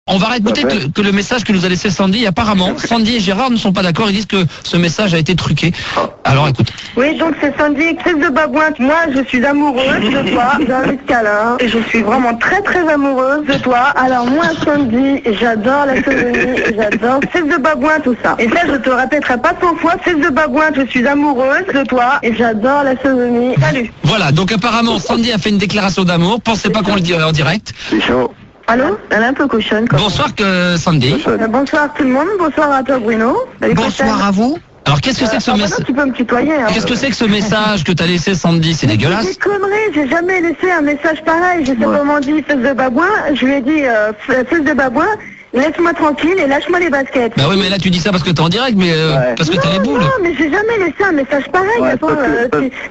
On va réécouter que le message que nous a laissé Sandy. Apparemment, Sandy et Gérard ne sont pas d'accord. Ils disent que ce message a été truqué. Alors écoute. Oui, donc c'est Sandy, crise de babouin. Moi, je suis amoureuse de toi. J'ai envie de câlin. Et je suis vraiment très très amoureuse de toi. Alors moi, Sandy, j'adore la sodomie. J'adore crise de babouin, tout ça. Et ça, je te répéterai pas 100 fois. Crise de babouin, je suis amoureuse de toi. Et j'adore la sodomie. Salut. Voilà, donc apparemment, Sandy a fait une déclaration d'amour. Pensez pas qu'on le dirait en direct. C'est chaud. Allô? Elle est un peu cochonne, quoi. Bonsoir Sandy. Bonsoir tout le monde. Bonsoir à toi, Bruno. Salut, Bonsoir à vous. Alors qu'est-ce que c'est que ce message? Tu peux me tutoyer, hein. Qu'est-ce que c'est que ce message que t'as laissé Sandy? C'est C'est dégueulasse. des conneries, j'ai jamais laissé un message pareil. Je sais comment on dit fils de babouin. Je lui ai dit fils de babouin, laisse-moi tranquille et lâche-moi les baskets. Bah oui, mais là tu dis ça parce que t'es en direct, mais parce que t'as les boules. Non, mais j'ai jamais laissé un message pareil. Attends,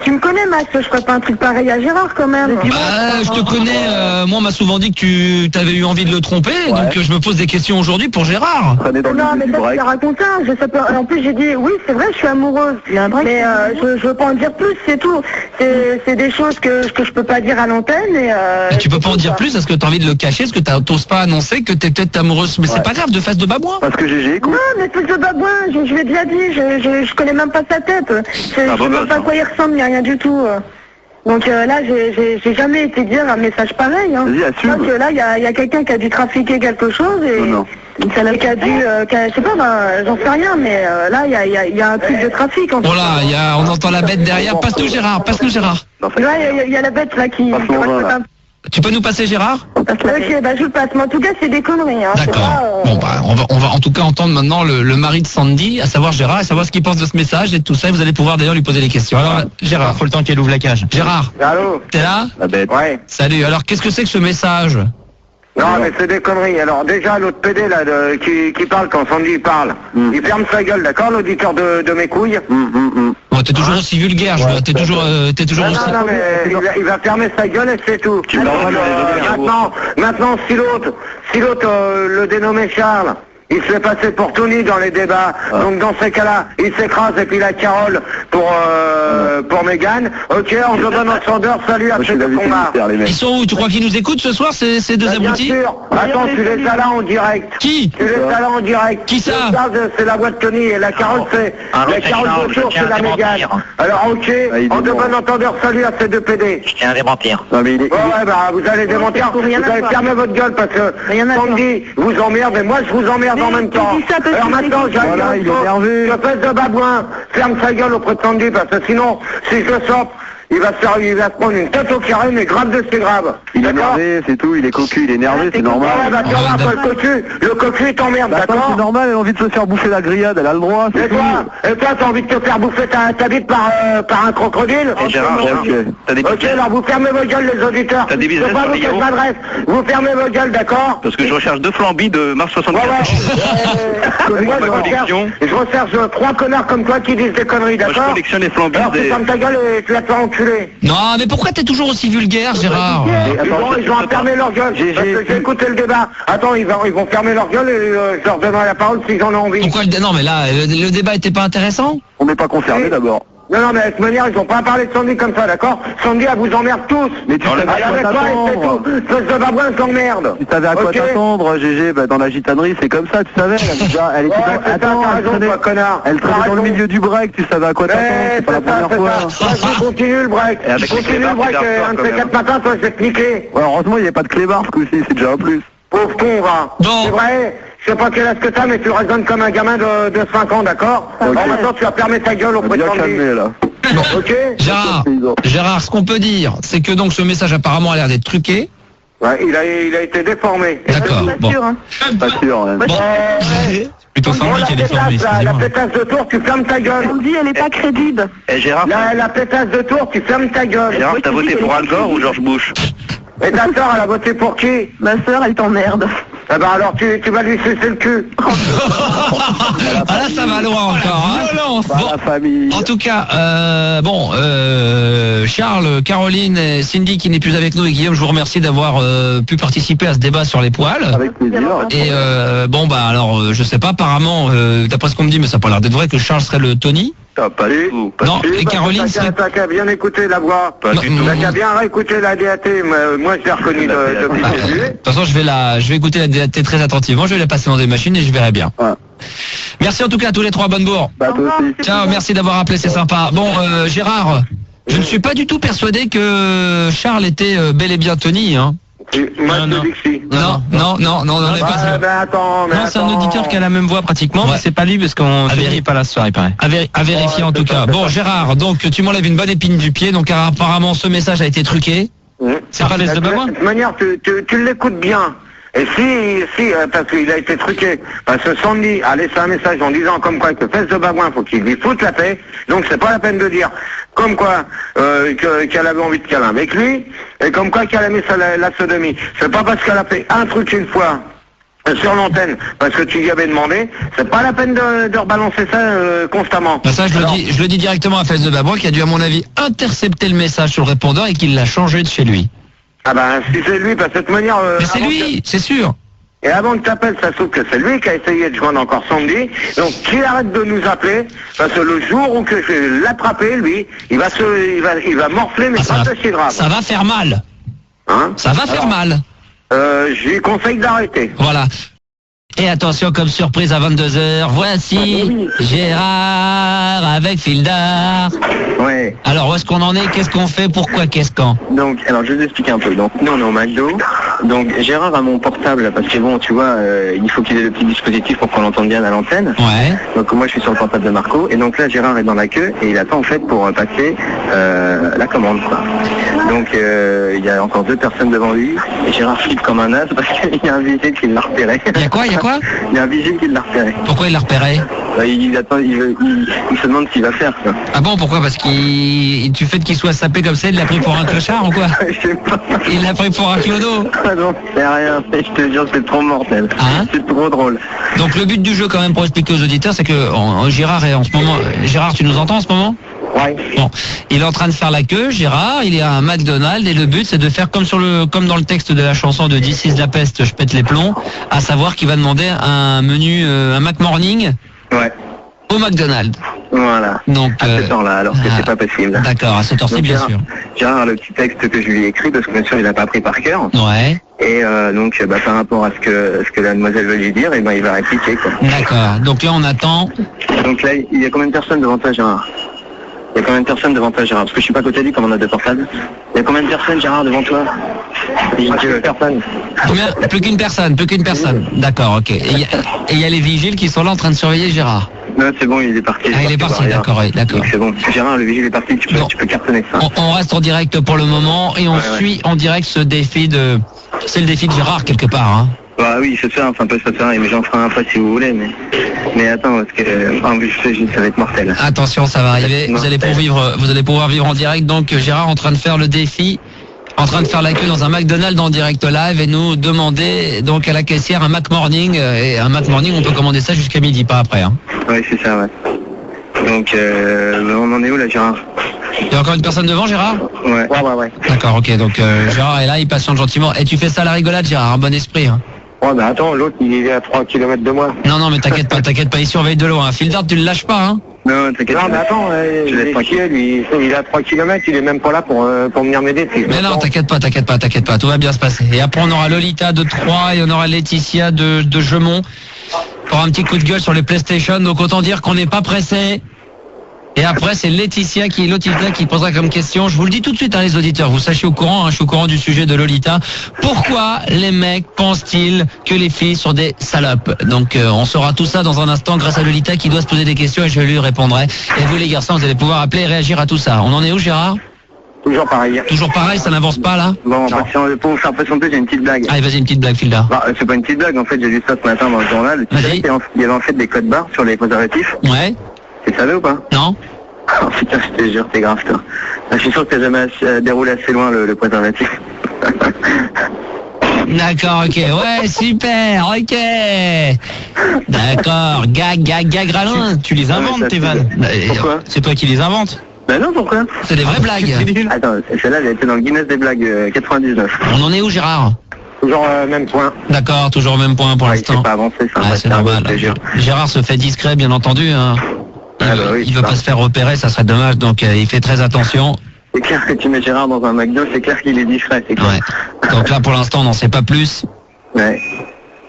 tu me connais, Max, je ferais pas un truc pareil à Gérard quand même. Bah, je te connais, moi on m'a souvent dit que tu t'avais eu envie de le tromper, donc je me pose des questions aujourd'hui pour Gérard. Non, mais ça, tu racontes ça. Je sais pas. En plus, j'ai dit, oui, c'est vrai, je suis amoureuse. Mais je veux pas en dire plus, c'est tout. C'est des choses que je peux pas dire à l'antenne. Et tu peux pas en dire plus, est-ce que t'as envie de le cacher, est-ce que t'oses pas annoncer que t'es peut-être amoureuse? Mais c'est pas grave, de face de babouin. Parce que GG, écoute. Non, mais fils de babouin, je l'ai déjà dit, je connais même pas sa tête. Je sais même pas à quoi il ressemble, ni rien du tout. Donc là, j'ai jamais été dire un message pareil. Hein. Vas-y, assume. Donc là, il y a quelqu'un qui a dû trafiquer quelque chose et qui a dû, je sais pas, j'en sais rien, mais là, il y a un truc de trafic. En fait. Voilà, on entend la bête derrière. Passe-nous Gérard. Là, il y a la bête là qui. Tu peux nous passer Gérard? Ok, bah je le passe. Mais en tout cas, c'est des conneries. Hein. D'accord. Bon bah on va en tout cas entendre maintenant le mari de Sandy, à savoir Gérard, et savoir ce qu'il pense de ce message et tout ça. Et vous allez pouvoir d'ailleurs lui poser des questions. Alors Gérard, Faut le temps qu'elle ouvre la cage. Gérard, Allô? t'es là? La bête. Ouais. Salut. Alors qu'est-ce que c'est que ce message? Non, mais c'est des conneries. Alors, déjà, l'autre PD, là, qui parle quand Sandy parle, il ferme sa gueule, d'accord, l'auditeur de mes couilles? Bon, t'es toujours aussi vulgaire, je vois. T'es toujours aussi... Non, mais il va fermer sa gueule et c'est tout. Maintenant, si l'autre, le dénommé Charles, il se fait passer pour Tony dans les débats. Donc dans ces cas-là, il s'écrase et puis la Carole pour Mégane. Ok, on se donne entendeur. Salut à ces deux combat. Ils sont où? Tu crois qu'ils nous écoutent ce soir, ces deux Bien abrutis? sûr. Attends, tu les as là en direct. Qui? Tu les as là en direct. Qui ça? C'est la voix de Tony et la Carole c'est de tour, c'est la Mégane. Alors ok, on se donne entendeur. Salut à ces deux PD. Je tiens à démentir. Non, mais il est... Ouais, bah vous allez démentir. Vous allez fermer votre gueule parce que Sandy vous emmerde et moi je vous emmerde en même temps. Alors maintenant, Voilà, il est énervé. je fais de babouin, ferme sa gueule auprès de Sandy parce que sinon, si je le sors, il va se prendre une tête au carré, mais grave de c'est grave. Il est énervé, c'est tout, il est cocu, il est énervé, c'est normal. Ouais, bah tu vois, le cocu t'emmerde, Bah, d'accord? c'est normal, elle a envie de se faire bouffer la grillade, elle a le droit, c'est tout. Et toi, t'as envie de te faire bouffer ta bite par un crocodile? Gérard, t'as des Ok, alors vous fermez vos gueules, les auditeurs. T'as des business C'est pas sur vous les que je yaourts m'adresse. Vous fermez vos gueules, d'accord? Parce que je recherche 2 flambis de mars 75. Moi, je recherche 3 connards comme toi qui disent des conneries, Moi, je d'accord? collectionne les flambis Alors tu des... fermes ta gueule et tu vas te faire enculer. Non, mais pourquoi t'es toujours aussi vulgaire, Gérard? Ils vont fermer leur gueule. Parce que j'ai écouté le débat. Attends, ils vont fermer leur gueule et je leur donnerai la parole s'ils en ont envie. Pourquoi non, mais là, le débat était pas intéressant? On n'est pas concerné d'abord. Non, mais de toute manière, ils vont pas parler de Sandy comme ça, d'accord? Sandy, elle vous emmerde tous. Mais tu savais à quoi Avec toi, et c'est t'attendre. tout. Fais de babouin, je t'emmerde. Tu savais à quoi t'attendre, GG, bah, dans la gitanerie, c'est comme ça, tu savais. Elle était elle traînait dans le milieu du break, tu savais à quoi t'attendre, c'est pas la première fois. Vas-y, continue le break. Continue le break, un de ces 4 matins, toi, je vais te niquer. Ouais, heureusement, il n'y a pas de clébard ce coup-ci, c'est déjà un plus. Pauvre con, va. Bon. C'est vrai, je sais pas quel âge que t'as, mais tu raisonnes comme un gamin de 5 ans, d'accord? Alors maintenant, tu vas fermer ta gueule auprès de Bien Sandy. calmé, là. Ok? Gérard, ce qu'on peut dire, c'est que donc ce message apparemment a l'air d'être truqué. Ouais, il a été déformé. D'accord. Bon. Pas sûr, hein. Bon. C'est plutôt Sandy qui est déformé, la excusez-moi. pétasse de tour, tu fermes ta gueule. Sandy, elle est pas crédible. Eh Gérard, La pétasse de tour, tu fermes ta gueule. Gérard, t'as voté pour Al Gore ou George Bush? Et ta soeur, elle a voté pour qui? Ma sœur, elle t'emmerde. Eh ben alors, tu vas lui sucer le cul. Ah là, ça va loin encore. Hein. Bon, La famille. en tout cas, Charles, Caroline et Cindy qui n'est plus avec nous et Guillaume, je vous remercie d'avoir pu participer à ce débat sur les poils. Avec plaisir. Et bon bah alors je sais pas, apparemment d'après ce qu'on me dit, mais ça n'a pas l'air d'être vrai, que Charles serait le Tony. Pas du tout. Non, et Caroline serait... T'as qu'à bien écouter la voix. Pas du tout. T'as qu'à bien réécouter la DAT. Moi, je l'ai reconnue depuis Ah, le de début. toute façon, je vais écouter la DAT très attentivement, je vais la passer dans des machines et je verrai bien. Ouais. Merci en tout cas à tous les trois, bonne bourre. Bah, toi aussi. Ciao, merci d'avoir appelé, c'est sympa. Bon, Gérard, je ne suis pas du tout persuadé que Charles était bel et bien Tony, hein. Moi, je Non. te dis que si. Non, on n'est pas sûr. Attends, Non, c'est un auditeur qui a la même voix pratiquement, Ouais. mais c'est pas lui parce qu'on vérifie pas la soirée, pareil. À vérifier en tout cas. Bon, Gérard, donc tu m'enlèves une bonne épine du pied, donc apparemment ce message a été truqué. C'est pas l'Est de Babouin De toute manière, tu l'écoutes bien. Et si, parce qu'il a été truqué, parce que Sandy a laissé un message en disant comme quoi que Fesse de Babouin, faut qu'il lui foute la paix, donc c'est pas la peine de dire comme quoi qu'elle avait envie de câlin avec lui, et comme quoi qu'elle a mis la sodomie. C'est pas parce qu'elle a fait un truc une fois sur l'antenne, parce que tu lui avais demandé, c'est pas la peine de rebalancer ça constamment. Bah ça, je le dis directement à Fesse de Babouin qui a dû, à mon avis, intercepter le message sur le répondeur et qu'il l'a changé de chez lui. Ah ben, si c'est lui, parce que de toute manière... Mais c'est lui, c'est sûr. Et avant que tu appelles, ça se trouve que c'est lui qui a essayé de joindre encore Sandy. Donc qu'il arrête de nous appeler, parce que le jour où que je vais l'attraper, lui, il va morfler, mais Ah, pas de si grave. ça va faire mal. Hein? Ça va faire mal. Je lui conseille d'arrêter. Voilà. Et attention, comme surprise à 22h, voici Gérard avec Fildar. Ouais, Alors, où est-ce qu'on en est? Qu'est-ce qu'on fait? Pourquoi? Qu'est-ce quand? donc, alors je vais vous expliquer un peu. Donc, nous on est au McDo. Donc, Gérard a mon portable, parce que bon, tu vois, il faut qu'il ait le petit dispositif pour qu'on l'entende bien à l'antenne. Ouais. Donc, moi je suis sur le portable de Marco. Et donc là, Gérard est dans la queue et il attend en fait pour passer la commande, quoi. Donc, il y a encore 2 personnes devant lui. Et Gérard flippe comme un as parce qu'il y a un vigile qui l'a repéré. Il y a quoi? Il y a un vigile qui l'a repéré. Pourquoi il l'a repéré? Il attend, il se demande ce qu'il va faire, quoi. Ah bon, pourquoi? Parce du fait qu'il soit sapé comme ça, il l'a pris pour un clochard ou quoi? Je sais pas. Il l'a pris pour un clodo. Ah non, c'est rien, je te jure, c'est trop mortel. Hein? C'est trop drôle. Donc le but du jeu quand même pour expliquer aux auditeurs, c'est que Gérard est en ce moment... Gérard, tu nous entends en ce moment? Ouais. Bon, il est en train de faire la queue, Gérard, il est à un McDonald's et le but c'est de faire comme dans le texte de la chanson de This is la peste, je pète les plombs, à savoir qu'il va demander un menu, un McMorning Ouais, au McDonald's. voilà. Donc, À cette heure-là, alors que c'est pas possible. D'accord, à cette heure-ci Donc, bien Gérard, sûr. Gérard a le petit texte que je lui ai écrit, parce que bien sûr il n'a pas appris par cœur. Ouais, Et donc par rapport à ce que la demoiselle veut lui dire, et ben il va répliquer, quoi. d'accord. Donc là on attend. Donc là, il y a combien de personnes devant toi, Gérard? Il y a combien de personnes devant toi, Gérard? Parce que je suis pas à côté de lui comme on a 2 portables. Il y a combien de personnes, Gérard, devant toi? Personne. Combien? Plus qu'une personne. D'accord, ok. Et il y a les vigiles qui sont là en train de surveiller Gérard. Non, c'est bon, il est parti. Ah, il est parti, derrière. d'accord, oui, d'accord. Donc c'est bon. Gérard, le vigile est parti, tu peux cartonner ça. On reste en direct pour le moment et on suit en direct ce défi de... C'est le défi de Gérard quelque part, hein. Bah oui, c'est ça, enfin, ça fait rien, mais j'en ferai un après si vous voulez, mais attends, parce que, enfin, je sais, ça va être mortel. Attention, ça va arriver. Vous allez pouvoir vivre en direct. Donc Gérard en train de faire le défi, en train de faire la queue dans un McDonald's en direct live et nous demander donc à la caissière un McMorning. Et un McMorning, on peut commander ça jusqu'à midi, pas après. Hein. Oui, c'est ça, ouais. Donc, on en est où là, Gérard? Il y a encore une personne devant, Gérard? Ouais. D'accord, ok. Donc Gérard est là, il patiente gentiment. Et tu fais ça à la rigolade, Gérard, un bon esprit. Hein. Ouais, mais attends, l'autre, il est à 3 km de moi. Non, mais t'inquiète pas, il surveille de loin. Fildard, tu le lâches pas, hein? Non, t'inquiète. Non, mais attends, Je il laisse est tranquille. chier, lui. Il est à 3 km, il est même pas là pour venir m'aider. Mais non, t'inquiète pas, tout va bien se passer. Et après, on aura Lolita de Troyes et on aura Laetitia de Gemont pour un petit coup de gueule sur les PlayStation. Donc autant dire qu'on n'est pas pressé. Et après, c'est Laetitia qui posera comme question. Je vous le dis tout de suite, hein, les auditeurs, vous sachiez au courant, hein, je suis au courant du sujet de Lolita. Pourquoi les mecs pensent-ils que les filles sont des salopes? Donc on saura tout ça dans un instant grâce à Lolita qui doit se poser des questions et je lui répondrai. Et vous les garçons, vous allez pouvoir appeler et réagir à tout ça. On en est où, Gérard? Toujours pareil. Toujours pareil, ça n'avance pas là? Bon, pour vous faire patienter, j'ai une petite blague. Allez, vas-y, une petite blague, Fildard. Bah, c'est pas une petite blague, en fait, j'ai vu ça ce matin dans le journal. Tu Vas-y. savais qu'il y avait en fait des codes barres sur les préservatifs? Ouais? Tu savais ou pas? Non? Oh putain, je te jure, t'es grave, toi. Je suis sûr que t'as jamais déroulé assez loin le préservatif. D'accord, ok. Ouais, super, ok. D'accord, gag, rallin. Tu les inventes, ça, tes c'est vannes. Pourquoi? C'est toi qui les inventes. Ben non, pourquoi? C'est des vraies blagues. Attends, celle-là, elle a été dans le Guinness des blagues 99. On en est où, Gérard? Toujours même point. D'accord, toujours au même point pour Ouais, l'instant. c'est pas avancé, ça. Ah, c'est normal. Gérard se fait discret, bien entendu. Hein. il veut pas se faire repérer, ça serait dommage, donc il fait très attention. C'est clair que tu mets Gérard dans un McDo, c'est clair qu'il est discret, c'est clair. Ouais. Donc là, pour l'instant, on n'en sait pas plus. Ouais.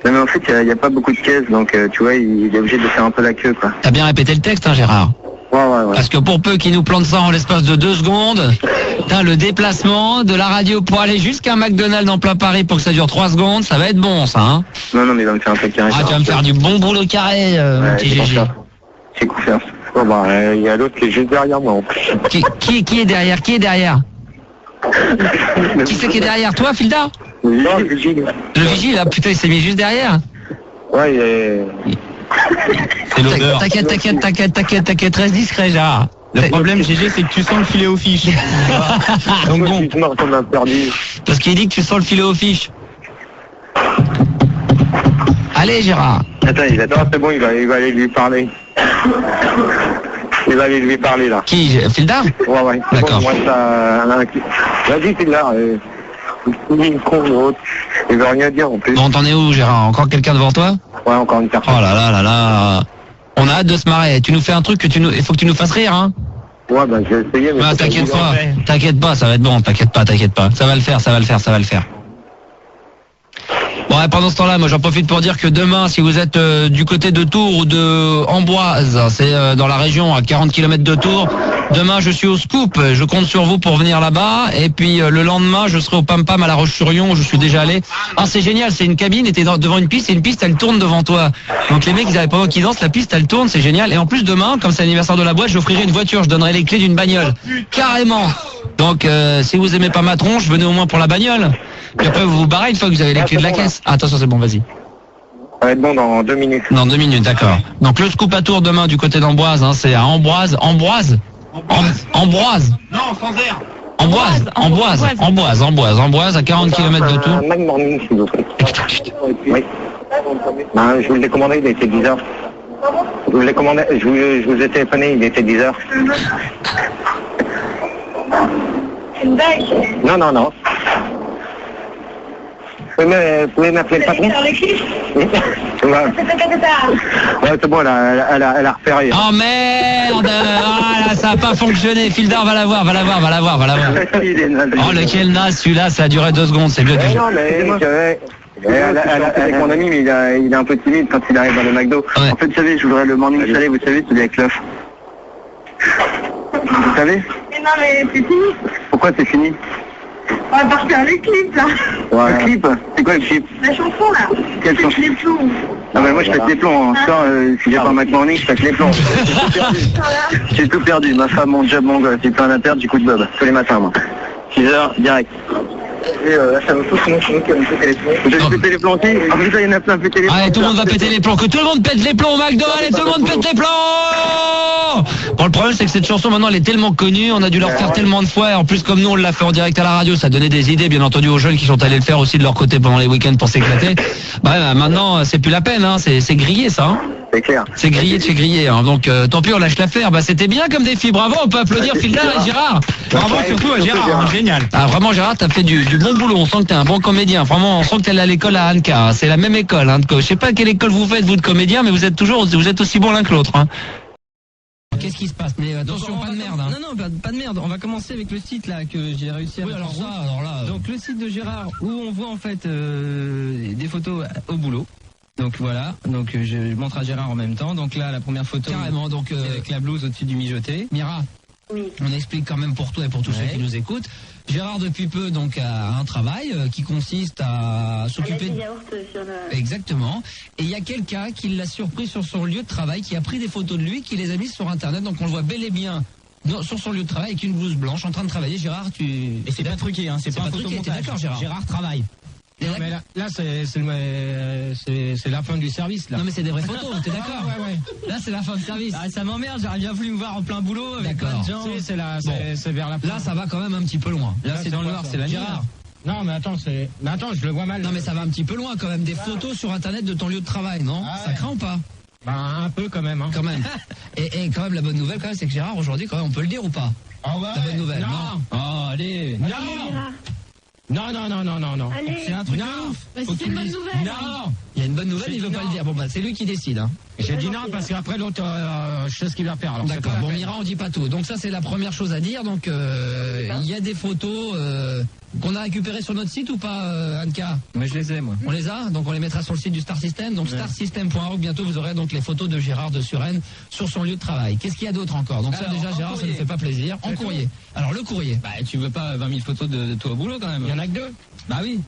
Non, mais en fait, il n'y a pas beaucoup de caisses, donc tu vois, il est obligé de faire un peu la queue, quoi. T'as bien répété le texte, hein, Gérard? Ouais. Parce que pour peu qu'il nous plante ça en l'espace de 2 secondes, le déplacement de la radio pour aller jusqu'à McDonald's en plein Paris pour que ça dure 3 secondes, ça va être bon, ça, hein? Non, mais il va me faire un peu carré. Ah, tu vas me faire du bon boulot carré, mon petit GG. J'ai confiance. Bon, bah, il y a l'autre qui est juste derrière moi, en plus. Qui est derrière? Qui est derrière? Qui c'est qui est derrière? Toi, Filda? Non, le vigile. Le vigile, là, putain, il s'est mis juste derrière. Ouais, il est... C'est l'odeur. T'inquiète, reste discret, Gérard. Le problème, GG, c'est que tu sens le filet aux fiches. Donc bon. On a perdu. Parce qu'il dit que tu sens le filet aux fiches. Allez, Gérard. Attends, non, c'est bon, il va aller lui parler. Il va aller lui parler, là. Qui? Filda? Ouais. D'accord. Bon, moi, ça... Vas-y, Filda. Il veut rien dire, en plus. Bon, t'en es où, Gérard? Encore quelqu'un devant toi? Ouais, encore une personne. Oh là. On a hâte de se marrer. Tu nous fais un truc il faut que tu nous fasses rire, hein? Ouais, bah, je vais essayer, mais... Bah, t'inquiète pas, ça va être bon, t'inquiète pas. Ça va le faire. Bon, et pendant ce temps-là, moi j'en profite pour dire que demain, si vous êtes du côté de Tours ou de Amboise, c'est dans la région à 40 km de Tours, demain je suis au Scoop, je compte sur vous pour venir là-bas, et puis le lendemain je serai au Pam Pam à La Roche-sur-Yon, où je suis déjà allé. Ah, c'est génial, c'est une cabine, et t'es devant une piste, et une piste elle tourne devant toi. Donc les mecs ils avaient pas qu'ils dansent, la piste elle tourne, c'est génial. Et en plus demain, comme c'est l'anniversaire de la boîte, j'offrirai une voiture, je donnerai les clés d'une bagnole. Carrément. Donc si vous aimez pas ma tronche, venez au moins pour la bagnole. Puis après vous vous barrez une fois que vous avez les clés de la caisse. Ah, attention, c'est bon, vas-y. Ça va être bon dans 2 minutes. Dans 2 minutes, d'accord. Donc le Scoop à Tours demain du côté d'Amboise, hein, c'est à Ambroise. Non, sans R. Amboise, à 40 km de Tours. Un Mag Morning, s'il vous plaît. Oui. Ben, je vous l'ai commandé, il était 10h. Je vous ai téléphoné, il était 10h. Une bague. Non. Vous pouvez m'appeler le patron? Ouais, c'est bon, elle a repéré. Oh merde! Ah là, ça a pas fonctionné. Fildar, va la voir. Oh, lequel naze, celui-là, ça a duré 2 secondes, c'est mieux que... Non, mais avec mon ami, mais il est un peu timide quand il arrive dans le McDo. Ouais. En fait, vous savez, je voudrais le morning salé, vous savez, celui avec l'œuf. Vous savez? Mais non, mais c'est fini. Pourquoi c'est fini? On va partir les clips, là. Ouais. Le clip? C'est quoi le clip? La chanson, là. Quelle chanson? Les plombs. Ah bah moi je pète les plombs, hein. Si j'ai pas un Mac Morning, je pète les plombs. J'ai tout perdu, ma femme, mon job, mon gosse, j'ai plein à perdre, du coup de bob, tous les matins moi. 6h, direct. Et là ça me fout, sinon je me péter les plombs. Vous allez péter les plombs aussi? En plus il y en a plein à péter les plombs. Allez, tout le monde va péter les plombs, que tout le monde pète les plombs au McDo, allez, tout le monde pète les plombs! Bon, le problème c'est que cette chanson maintenant elle est tellement connue, on a dû la refaire tellement de fois, et en plus comme nous on l'a fait en direct à la radio, ça donnait des idées bien entendu aux jeunes qui sont allés le faire aussi de leur côté pendant les week-ends pour s'éclater. Bah maintenant c'est plus la peine, hein. C'est grillé ça, hein. C'est clair. C'est grillé de chez grillé, hein. Donc tant pis on lâche l'affaire. Bah c'était bien comme défi, bravo, on peut applaudir Fildar et Gérard. Bravo surtout à Gérard, hein, génial. Ah vraiment Gérard, t'as fait du bon boulot, on sent que t'es un bon comédien, vraiment on sent que t'es allé à l'école à Anka, c'est la même école, hein. Je sais pas quelle école vous faites vous de comédien, mais vous êtes aussi bon l'un que l'autre, hein. Qu'est-ce qui se passe? Mais attention, pas de merde, hein. Non, pas de merde. On va commencer avec le site là que j'ai réussi à mettre en route. alors là. Donc le site de Gérard où on voit en fait des photos au boulot. Donc voilà, donc je montre à Gérard en même temps. Donc là la première photo Carrément, donc avec la blouse au-dessus du mijoté. Mira. Oui. On explique quand même pour toi et pour tous ceux qui nous écoutent. Gérard depuis peu donc a un travail qui consiste à s'occuper de... Exactement. Et il y a quelqu'un qui l'a surpris sur son lieu de travail, qui a pris des photos de lui, qui les a mises sur internet. Donc on le voit bel et bien sur son lieu de travail avec une blouse blanche en train de travailler. Gérard, Et c'est pas truqué, hein. C'est pas truqué. T'es d'accord, Gérard? Gérard travaille. Mais là c'est la fin du service là. Non mais c'est des vraies photos, t'es d'accord? Ouais. Là c'est la fin de service. Ah, ça m'emmerde, j'aurais bien voulu me voir en plein boulot avec plein de gens. C'est vers la fin. Là ça va quand même un petit peu loin. Là c'est dans le noir, c'est la Gérard. Non mais attends, je le vois mal. Non mais ça va un petit peu loin quand même, des photos sur internet de ton lieu de travail, non? Ça craint ou pas? Ben un peu quand même, hein. Quand même. et quand même la bonne nouvelle quand même c'est que Gérard aujourd'hui quand même on peut le dire ou pas? Oh ouais. La bonne nouvelle. Non. Oh allez. Non. Allez. C'est un truc Bah, c'est une bonne nouvelle. Non. Il y a une bonne nouvelle, il veut pas le dire. Bon, bah, c'est lui qui décide, hein. J'ai dit non parce qu'après l'autre, je sais ce qu'il va faire. Alors, D'accord. Bon, Mira, on dit pas tout. Donc ça, c'est la première chose à dire. Donc, il y a des photos qu'on a récupérées sur notre site ou pas, Anka? Mais je les ai, moi. On les a, donc on les mettra sur le site du Star System. Donc starsystem.org, bientôt vous aurez donc les photos de Gérard de Suresnes sur son lieu de travail. Qu'est-ce qu'il y a d'autre encore? Donc Alors, ça déjà, Gérard, ça ne fait pas plaisir. En courrier. Alors le courrier. Bah, tu veux pas 20 000 photos de toi au boulot quand même? il y en a que 2. Bah oui.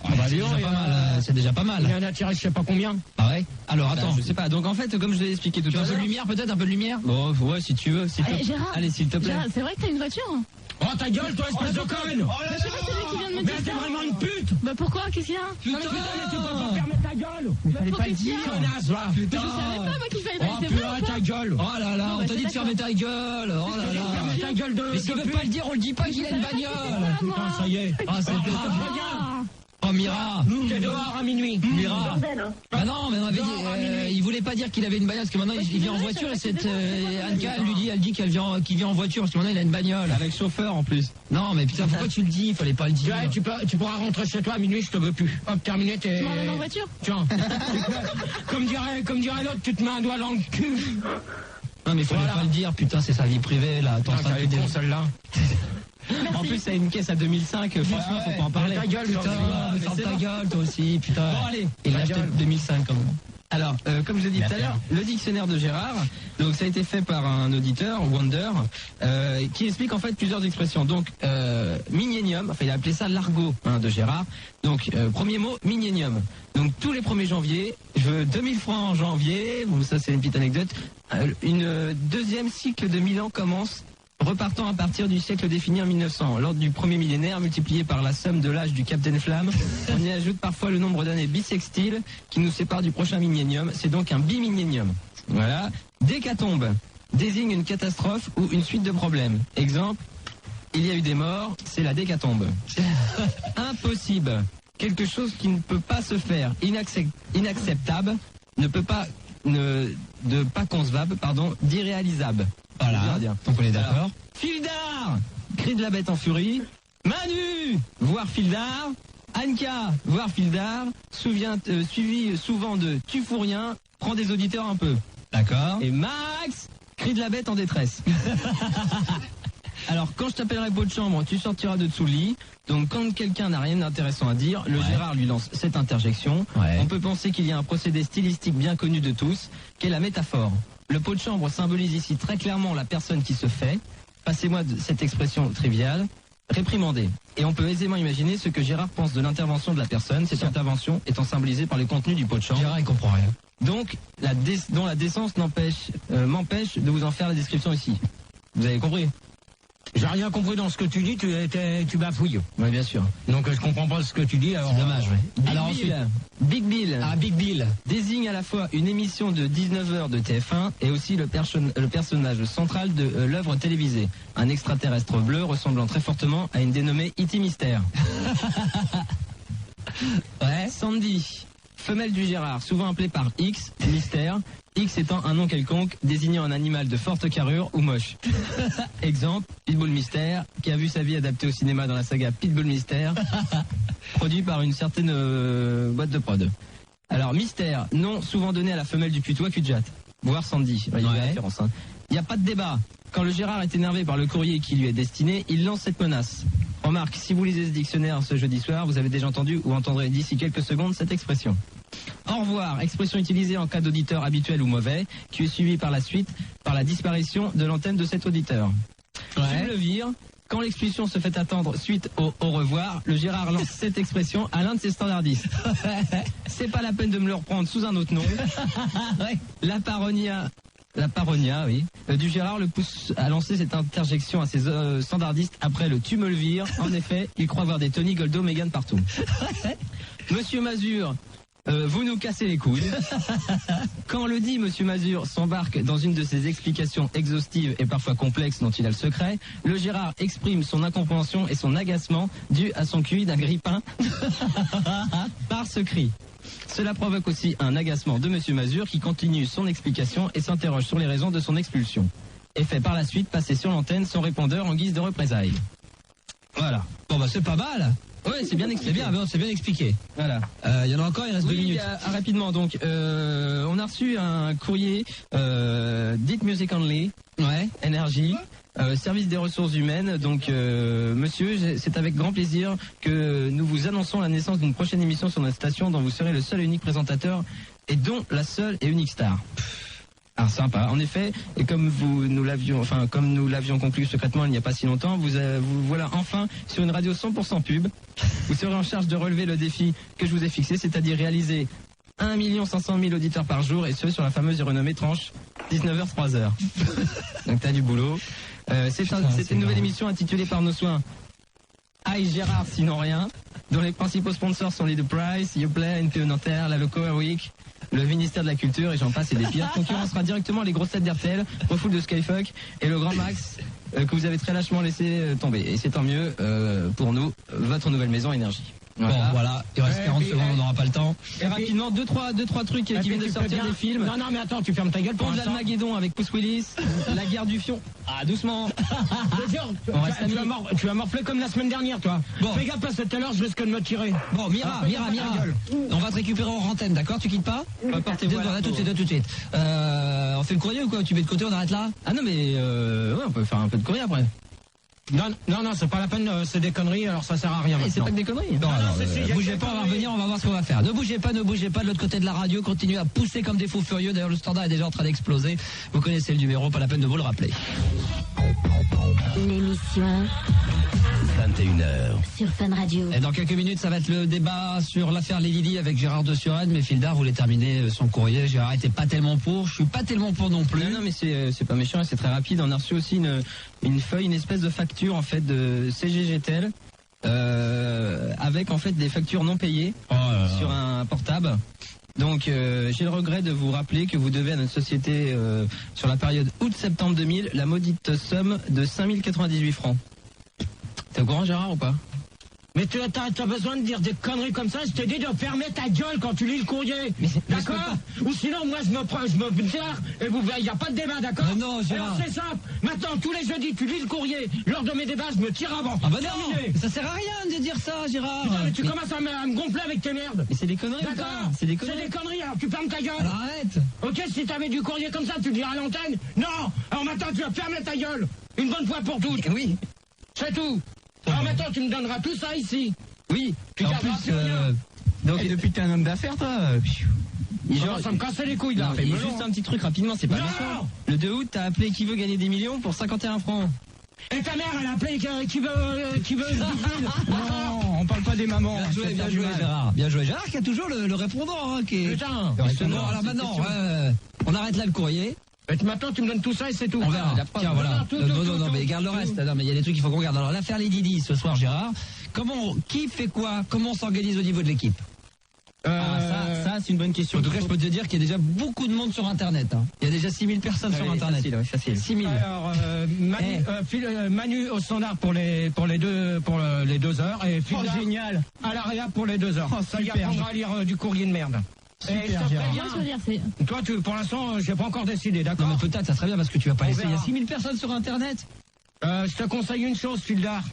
C'est déjà pas mal. Il y en a tiré je sais pas combien. Ah ouais. Alors attends, Je sais pas. Donc en fait, comme je l'ai expliqué tout tu à as un peu l'heure. de lumière peut-être, un peu de lumière. Bon, ouais, si tu veux. Gérard, Allez, s'il te plaît. Gérard, c'est vrai que t'as une voiture? Oh ta gueule toi espèce de conne. Bah, je sais pas, c'est lui qui vient de me Mais dire t'es ça. vraiment une pute. Bah pourquoi? Qu'est-ce qu'il y a? Non mais putain mais tu peux pas fermer ta gueule. Il fallait pas le dire. Connasse va. Mais je savais pas moi qu'il fallait pas. Oh C'est vrai putain ou quoi? ta gueule. Oh là là, Bon, on bah, t'a dit de c'est fermer ta gueule. Oh là là. Ferme ta gueule de. Mais s'il veut pas le dire, on le dit pas qu'il a une bagnole. Putain ça y est. Ah, c'est Oh Mira. T'es dehors à minuit. Mira. Bah non, mais on avait dit, il voulait pas dire qu'il avait une bagnole parce que maintenant il vient en voiture et cette Anka elle dit qu'il vient en voiture parce que maintenant il a une bagnole. Avec chauffeur en plus. Non mais putain pourquoi tu le dis? Il fallait pas le dire. Tu pourras rentrer chez toi à minuit, je te veux plus. Hop, terminé, t'es. Tu m'emmènes en voiture? Tiens. Comme dirait l'autre, tu te mets un doigt dans le cul. Non mais il fallait pas le dire, putain c'est sa vie privée là. Attends, Elle est con celle-là. En plus, ça a une caisse à 2005. Franchement, faut pas en parler. Ta gueule, Putain, putain. ferme ta gueule toi aussi, putain. Bon, allez. Il l'a acheté 2005 quand même. Alors, comme je l'ai dit tout à l'heure, le dictionnaire de Gérard, donc ça a été fait par un auditeur, Wonder, qui explique en fait plusieurs expressions. Donc, millénium, enfin il a appelé ça l'argot de Gérard. Donc, premier mot, millénium. Donc tous les 1er janvier, je veux 2000 francs en janvier, bon, ça c'est une petite anecdote. Une deuxième cycle de 1000 ans commence, repartant à partir du siècle défini en 1900. Lors du premier millénaire, multiplié par la somme de l'âge du Capitaine Flamme, on y ajoute parfois le nombre d'années bissextiles qui nous séparent du prochain millénium. C'est donc un bimillénium. Voilà. Décatombe désigne une catastrophe ou une suite de problèmes. Exemple, il y a eu des morts, c'est la décatombe. Impossible. Quelque chose qui ne peut pas se faire. Inacceptable. Pas concevable, pardon. D'irréalisable. Voilà. Donc on est d'accord. Fildar, cri de la bête en furie. Manu, voir Fildar. Anka, voir Fildar. Suivi souvent de tu fous rien, prends des auditeurs un peu. D'accord. Et Max, cri de la bête en détresse. Alors, quand je t'appellerai peau de chambre, tu sortiras de dessous le lit. Donc, quand quelqu'un n'a rien d'intéressant à dire, le Gérard lui lance cette interjection. Ouais. On peut penser qu'il y a un procédé stylistique bien connu de tous, qu'est la métaphore. Le pot de chambre symbolise ici très clairement la personne qui se fait. Passez-moi de cette expression triviale. Réprimander. Et on peut aisément imaginer ce que Gérard pense de l'intervention de la personne, cette intervention étant symbolisée par le contenu du pot de chambre. Gérard il comprend rien. Donc, dont la décence m'empêche de vous en faire la description ici. Vous avez compris? J'ai rien compris dans ce que tu dis, tu bafouilles. Oui, bien sûr. Donc je comprends pas ce que tu dis. Alors, C'est dommage, oui. Alors ensuite, Big Bill. Ah, Big Bill. Désigne à la fois une émission de 19h de TF1 et aussi le personnage central de l'œuvre télévisée. Un extraterrestre bleu ressemblant très fortement à une dénommée E.T. Mystère. Ouais. Sandy, femelle du Gérard, souvent appelée par X, Mystère. X étant un nom quelconque désignant un animal de forte carrure ou moche. Exemple, Pitbull Mystère, qui a vu sa vie adaptée au cinéma dans la saga Pitbull Mystère, produit par une certaine boîte de prod. Alors, Mystère, nom souvent donné à la femelle du putois Cujat. Voir Sandy. Il y a une référence, hein. Il n'y a pas de débat. Quand le Gérard est énervé par le courrier qui lui est destiné, il lance cette menace. Remarque, si vous lisez ce dictionnaire ce jeudi soir, vous avez déjà entendu ou entendrez d'ici quelques secondes cette expression. Au revoir, expression utilisée en cas d'auditeur habituel ou mauvais, qui est suivie par la suite par la disparition de l'antenne de cet auditeur. Tu le vire, quand l'expulsion se fait attendre suite au revoir, le Gérard lance cette expression à l'un de ses standardistes. C'est pas la peine de me le reprendre sous un autre nom. La paronia, oui. Du Gérard le pousse à lancer cette interjection à ses standardistes après le tu me le vires. En effet, il croit voir des Tony Goldo Mégane partout. Monsieur Mazur, vous nous cassez les couilles. Quand le dit Monsieur Mazur s'embarque dans une de ses explications exhaustives et parfois complexes dont il a le secret, le Gérard exprime son incompréhension et son agacement dû à son QI d'un grippin par ce cri. Cela provoque aussi un agacement de Monsieur Mazur qui continue son explication et s'interroge sur les raisons de son expulsion. Et fait par la suite passer sur l'antenne son répondeur en guise de représailles. Voilà. Bon bah c'est pas mal. Ouais, c'est bien expliqué. C'est bien expliqué. Voilà. Il y en a encore, il reste 2 minutes. Rapidement, donc, on a reçu un courrier Dit Music Only, Énergie, service des ressources humaines. Donc, monsieur, c'est avec grand plaisir que nous vous annonçons la naissance d'une prochaine émission sur notre station dont vous serez le seul et unique présentateur et dont la seule et unique star. Ah, sympa. En effet, et comme nous l'avions conclu secrètement il n'y a pas si longtemps, vous voilà enfin sur une radio 100% pub. Vous serez en charge de relever le défi que je vous ai fixé, c'est-à-dire réaliser 1 500 000 auditeurs par jour, et ce sur la fameuse et renommée tranche 19h 3h. Donc t'as du boulot. C'est une nouvelle émission intitulée par nos soins Aïe Gérard sinon rien, dont les principaux sponsors sont les The Price, Yoplait, NPE Nanterre, la Loco Week, le ministère de la Culture et j'en passe et des pires. Concurrencera directement les grosses têtes d'RTL, Refoul de Skyfuck et le Grand Max que vous avez très lâchement laissé tomber. Et c'est tant mieux pour nous, votre nouvelle maison Énergie. Voilà, il reste 40 secondes, on n'aura pas le temps. Et rapidement, deux, trois trucs qui viennent de sortir des films. Non, mais attends, tu fermes ta gueule pour Pont de l'Armageddon avec Bruce Willis, La guerre du fion. Ah, doucement. Tu vas morfler comme la semaine dernière, toi. Bon. Fais gaffe parce que tout à l'heure, je risque de me tirer. Bon, Mira, on va te récupérer en antenne, d'accord? Tu quittes pas? Voilà, tout de suite. On fait le courrier ou quoi? Tu mets de côté, on arrête là? Ah non, mais ouais, on peut faire un peu de courrier après. Non, c'est pas la peine, c'est des conneries, alors ça sert à rien. C'est pas que des conneries. Non, bougez pas, on va revenir, on va voir ce qu'on va faire. Ne bougez pas de l'autre côté de la radio, continuez à pousser comme des fous furieux. D'ailleurs, le standard est déjà en train d'exploser. Vous connaissez le numéro, pas la peine de vous le rappeler. L'émission 21h sur Fun Radio. Et dans quelques minutes, ça va être le débat sur l'affaire Lady Di avec Gérard de Suresnes. Mais Fildar voulait terminer son courrier. Gérard était pas tellement pour. Je suis pas tellement pour non plus. Non, mais c'est pas méchant, c'est très rapide. On a reçu aussi une feuille, une espèce de facture en fait de CGGTEL avec en fait des factures non payées sur un portable. Donc j'ai le regret de vous rappeler que vous devez à notre société sur la période août-septembre 2000 la maudite somme de 5098 francs. T'es au courant, Gérard, ou pas? Mais t'as besoin de dire des conneries comme ça. Je t'ai dit de fermer ta gueule quand tu lis le courrier. D'accord? Ou sinon, moi, je me tire et vous verrez, il n'y a pas de débat, d'accord? Non, Gérard. Alors, c'est simple. Maintenant, tous les jeudis, tu lis le courrier. Lors de mes débats, je me tire avant. Ah bah non, ça sert à rien de dire ça, Gérard. Putain, mais tu commences à me gonfler avec tes merdes. Mais c'est des conneries, d'accord? C'est des conneries. C'est des conneries, alors tu fermes ta gueule. Alors arrête. Ok, si t'avais du courrier comme ça, tu le dirais à l'antenne? Non. Alors maintenant, tu vas fermer ta gueule. Une bonne fois pour toutes. Oui. C'est tout. Alors maintenant, tu me donneras tout ça ici. Oui. Tu en plus, donc, et depuis que t'es un homme d'affaires, toi. Genre, ça me casse les couilles, là. Juste un petit truc rapidement, c'est pas méchant. Le 2 août, t'as appelé Qui veut gagner des millions pour 51 francs. Et ta mère, elle a appelé qui veut Non, on parle pas des mamans. Bien joué, Gérard. Bien joué. Gérard qui a toujours le répondant, hein, qui est... Putain. Alors maintenant, on arrête là le courrier. Et maintenant, tu me donnes tout ça et c'est tout. On verra. Tiens, voilà. Non, mais garde le reste. Non, mais il y a des trucs qu'il faut qu'on garde. Alors, l'affaire Lady Di ce soir, Gérard. Qui fait quoi? Comment on s'organise au niveau de l'équipe? Ça, c'est une bonne question. En tout cas, je peux te dire qu'il y a déjà beaucoup de monde sur Internet. Hein. Il y a déjà 6000 personnes sur Internet. Facile. 6000. Alors, Manu au standard pour les 2 heures et Fildar génial. à l'AREA pour les 2 heures. Ça y apprendra à lire du courrier de merde. Bien choisir, c'est... Toi, pour l'instant, j'ai pas encore décidé, d'accord? Non, mais peut-être, ça serait bien parce que tu vas pas laisser. Il y a verra. 6000 personnes sur Internet. Je te conseille une chose, Fildar.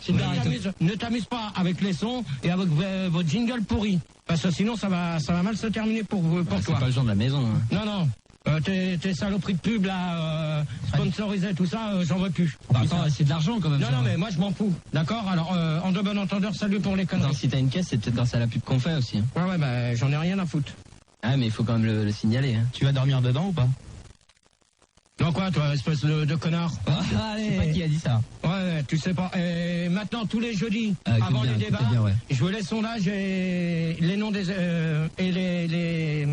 Ne t'amuse pas avec les sons et avec votre jingle pourri. Parce que sinon, ça va mal se terminer pour toi. C'est pas le genre de la maison. Hein. Non. Tes saloperies de pub, là, sponsorisées, tout ça, j'en veux plus. Attends, c'est de l'argent quand même. Non, mais moi, je m'en fous. D'accord? Alors, en de bon entendeur, salut pour les conneries. Non, si t'as une caisse, c'est peut-être grâce à la pub qu'on fait aussi. Hein. Ouais, bah, j'en ai rien à foutre. Ah, mais il faut quand même le signaler. Hein. Tu vas dormir dedans ou pas? Non, quoi, toi, espèce de connard? Je sais pas qui a dit ça. Ouais, tu sais pas. Et maintenant, tous les jeudis, avant les débats, je veux les sondages et les noms des et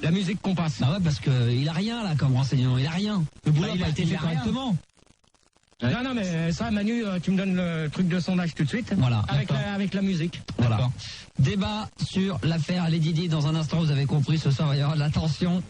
la musique qu'on passe. Ah ouais, parce que il a rien là comme renseignement, il a rien. Le boulot n'a pas été fait correctement. Ouais. Non, mais ça, Manu, tu me donnes le truc de sondage tout de suite. Voilà. Avec la musique. Voilà. Débat sur l'affaire Lady Di dans un instant, vous avez compris, ce soir il va y avoir de la tension.